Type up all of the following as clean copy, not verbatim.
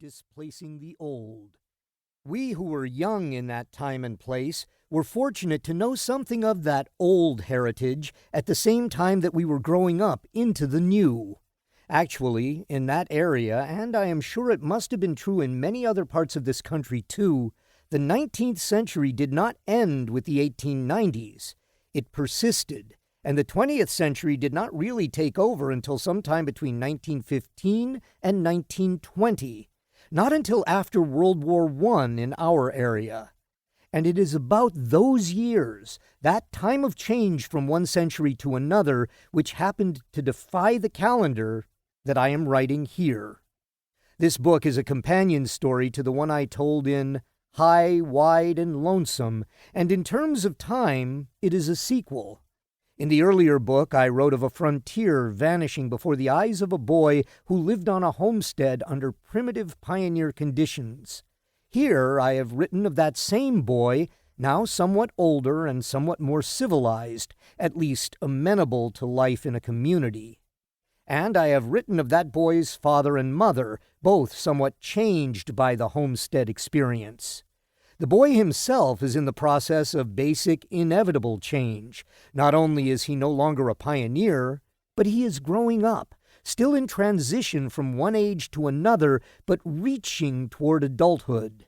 displacing the old. We who were young in that time and place were fortunate to know something of that old heritage at the same time that we were growing up into the new. Actually, in that area, and I am sure it must have been true in many other parts of this country too, the 19th century did not end with the 1890s. It persisted, and the 20th century did not really take over until sometime between 1915 and 1920, not until after World War I in our area. And it is about those years, that time of change from one century to another, which happened to defy the calendar, that I am writing here. This book is a companion story to the one I told in High, Wide, and Lonesome, and in terms of time, it is a sequel. In the earlier book, I wrote of a frontier vanishing before the eyes of a boy who lived on a homestead under primitive pioneer conditions. Here I have written of that same boy, now somewhat older and somewhat more civilized, at least amenable to life in a community. And I have written of that boy's father and mother, both somewhat changed by the homestead experience. The boy himself is in the process of basic, inevitable change. Not only is he no longer a pioneer, but he is growing up, still in transition from one age to another, but reaching toward adulthood.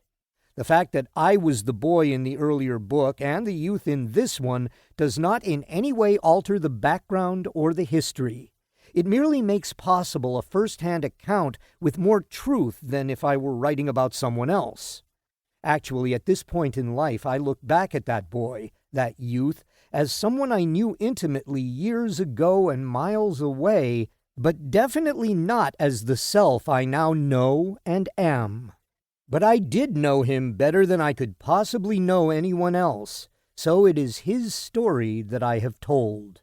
The fact that I was the boy in the earlier book and the youth in this one does not in any way alter the background or the history. It merely makes possible a first-hand account with more truth than if I were writing about someone else. Actually, at this point in life, I look back at that boy, that youth, as someone I knew intimately years ago and miles away, but definitely not as the self I now know and am. But I did know him better than I could possibly know anyone else, so it is his story that I have told.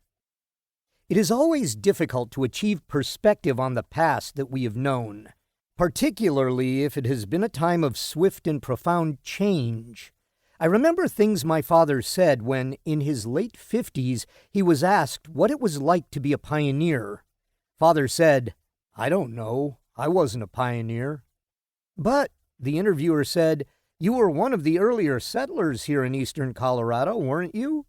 It is always difficult to achieve perspective on the past that we have known, particularly if it has been a time of swift and profound change. I remember things my father said when, in his late 50s, he was asked what it was like to be a pioneer. Father said, "I don't know. I wasn't a pioneer." "But," the interviewer said, "you were one of the earlier settlers here in eastern Colorado, weren't you?"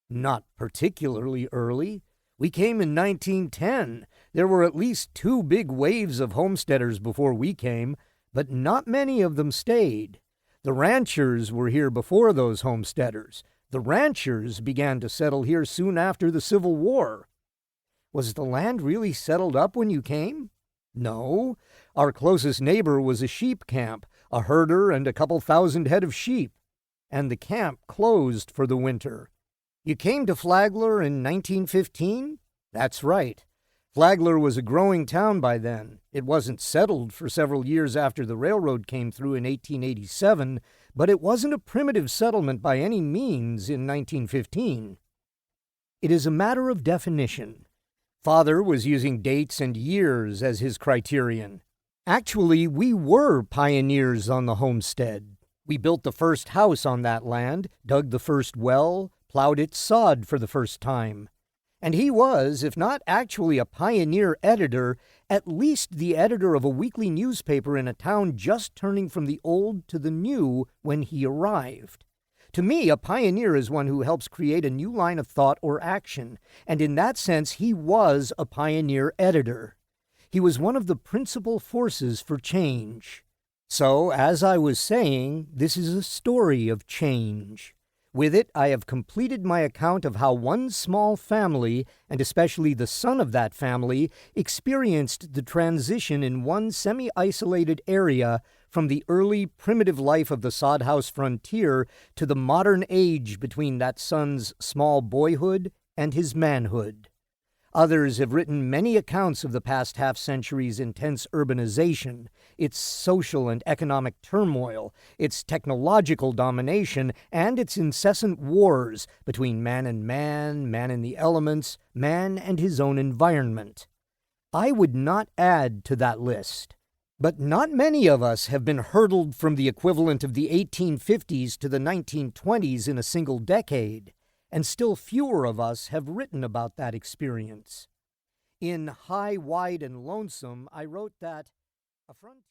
"Not particularly early. We came in 1910. There were at least 2 big waves of homesteaders before we came, but not many of them stayed. The ranchers were here before those homesteaders. The ranchers began to settle here soon after the Civil War." "Was the land really settled up when you came?" "No. Our closest neighbor was a sheep camp, a herder and a couple thousand head of sheep. And the camp closed for the winter." "You came to Flagler in 1915? "That's right. Flagler was a growing town by then. It wasn't settled for several years after the railroad came through in 1887, but it wasn't a primitive settlement by any means in 1915. It is a matter of definition. Father was using dates and years as his criterion. Actually, we were pioneers on the homestead. We built the first house on that land, dug the first well, plowed its sod for the first time. And he was, if not actually a pioneer editor, at least the editor of a weekly newspaper in a town just turning from the old to the new when he arrived. To me, a pioneer is one who helps create a new line of thought or action, and in that sense he was a pioneer editor. He was one of the principal forces for change. So, as I was saying, this is a story of change. With it, I have completed my account of how one small family, and especially the son of that family, experienced the transition in one semi-isolated area from the early primitive life of the sod house frontier to the modern age between that son's small boyhood and his manhood. Others have written many accounts of the past half-century's intense urbanization, its social and economic turmoil, its technological domination, and its incessant wars between man and man in the elements, man and his own environment. I would not add to that list. But not many of us have been hurtled from the equivalent of the 1850s to the 1920s in a single decade. And still fewer of us have written about that experience. In High, Wide, and Lonesome, I wrote that a frontier